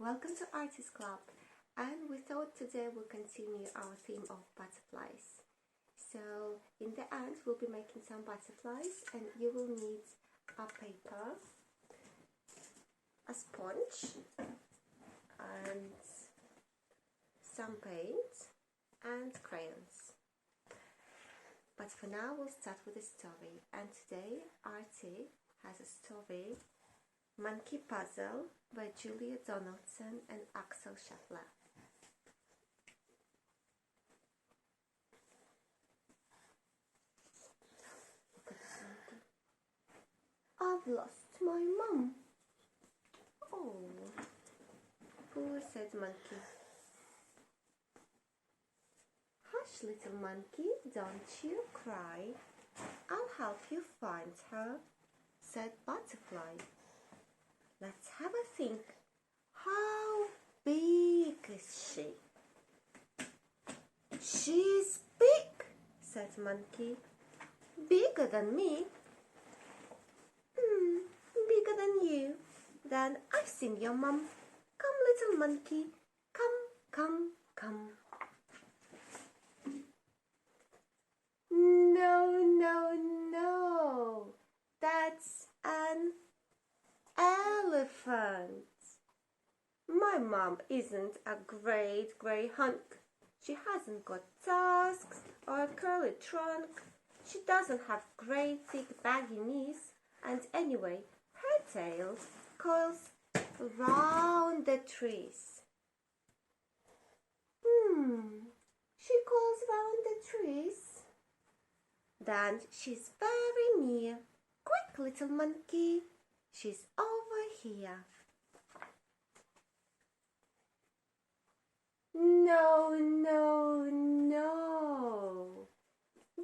Welcome to Artist Club, and we thought today we'll continue our theme of butterflies. So in the end we'll be making some butterflies, and you will need a paper, a sponge and some paint and crayons. But for now we'll start with a story, and today Arty has a story, Monkey Puzzle by Julia Donaldson and Axel Scheffler. I've lost my mum. Oh, poor said Monkey. Hush, little monkey, don't you cry. I'll help you find her, said Butterfly. Let's have a think. How big is she? She's big, said Monkey. Bigger than me. Bigger than you. Then I've seen your mum. Come, little monkey. Come. No. That's an elephant. My mum isn't a great grey hunk. She hasn't got tusks or a curly trunk. She doesn't have great thick baggy knees, and anyway, her tail coils round the trees. She coils round the trees. Then she's very near. Quick, little monkey. She's over here. No.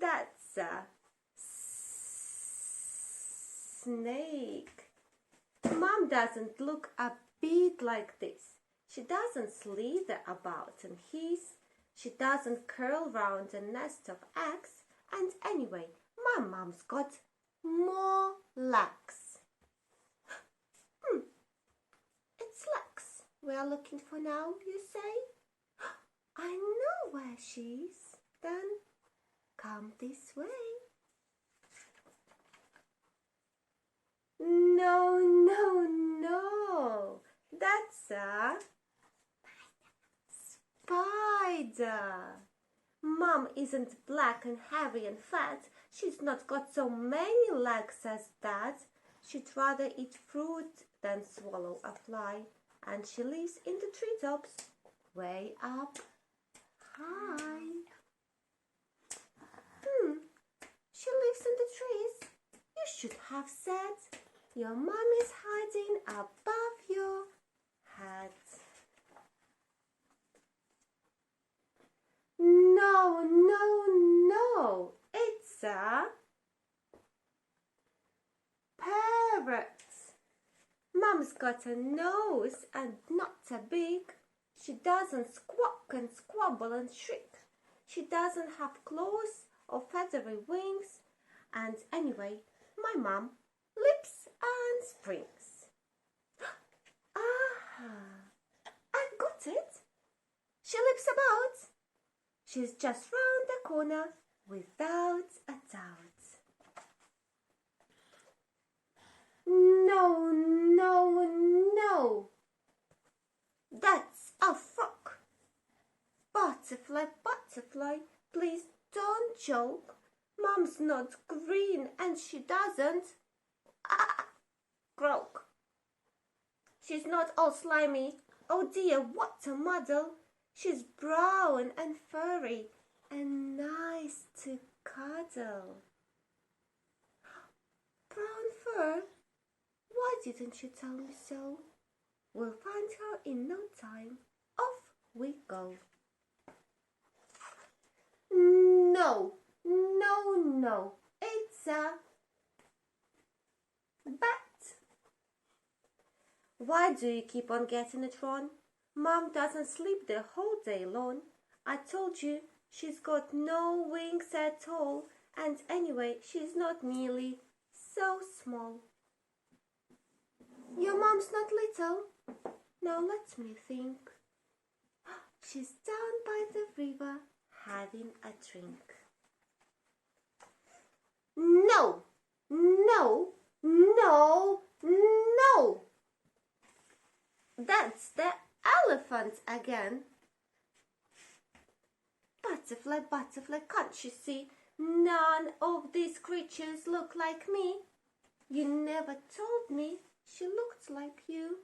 That's a snake. Mom doesn't look a bit like this. She doesn't slither about and hiss. She doesn't curl round a nest of eggs. And anyway, my mom's got more legs. It's legs we are looking for now, you say? I know where she is. Then come this way. No. That's a spider. Mum isn't black and hairy and fat. She's not got so many legs as that. She'd rather eat fruit than swallow a fly. And she lives in the treetops, way up high. She lives in the trees. You should have said your mum is hiding above your head. No. It's a parrot. Mum's got a nose and not a beak. She doesn't squawk and squabble and shriek. She doesn't have claws or feathery wings. And anyway, my mum leaps and springs. I've got it. She leaps about. She's just round the corner without a doubt. No. That's a frog. Butterfly, please don't joke. Mum's not green and she doesn't croak. She's not all slimy. Oh dear, what a muddle. She's brown and furry and nice to cuddle. Brown fur? Why didn't you tell me so? We'll find her in no time. Off we go. No. It's a bat. Why do you keep on getting it wrong? Mum doesn't sleep the whole day long. I told you she's got no wings at all, and anyway, she's not nearly so small. Your mum's not little. Now let me think. She's down by the river having a drink. No, no, no, no. That's the elephant again. Butterfly, butterfly, can't you see? None of these creatures look like me. You never told me she looked like you.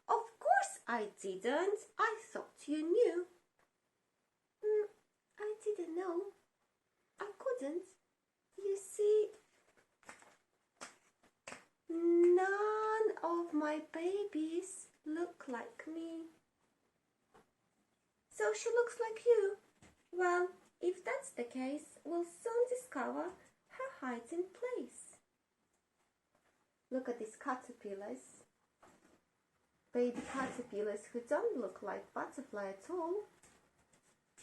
Of course I didn't. I thought you knew. I didn't know. I couldn't. You see, none of my babies look like me. So she looks like you. Well, if that's the case, we'll soon discover her hiding place. Look at these caterpillars. Baby caterpillars who don't look like butterfly at all.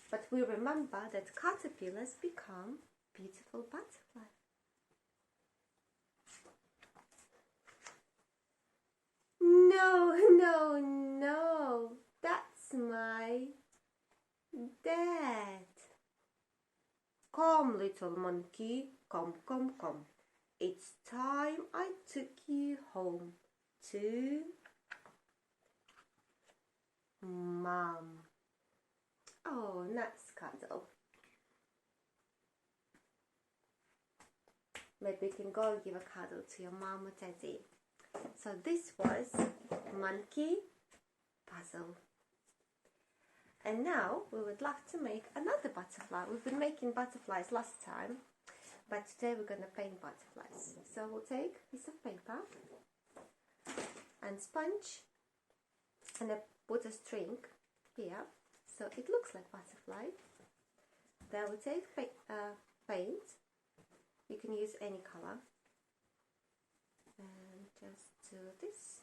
But we remember that caterpillars become beautiful butterflies. No, no, no. That's my dad. Come, little monkey. Come, come, come. It's time I took you home to Mom. Oh, nice cuddle. Maybe you can go and give a cuddle to your mom or daddy. So this was monkey puzzle. And now we would like to make another butterfly. We've been making butterflies last time, but today we're going to paint butterflies. So we'll take a piece of paper and sponge and put a string here so it looks like butterfly. Then we'll take paint. You can use any color. And just do this.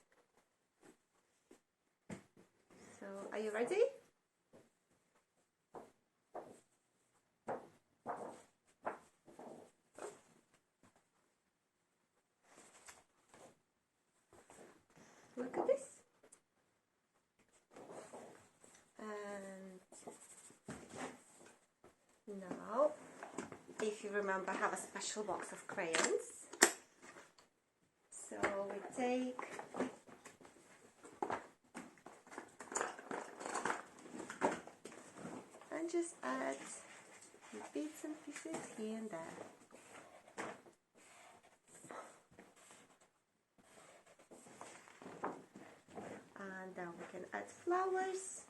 So are you ready? Look at this. And now, if you remember, I have a special box of crayons. So we take and just add bits and pieces here and there. And then we can add flowers.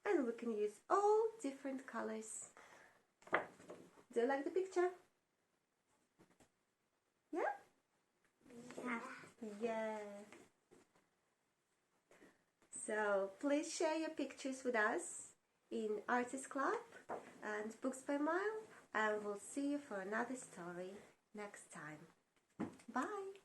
And we can use all different colors. Do you like the picture? Yeah? Yeah. Yeah. So please share your pictures with us in Artist Club and Books by Mile, and we'll see you for another story next time. Bye!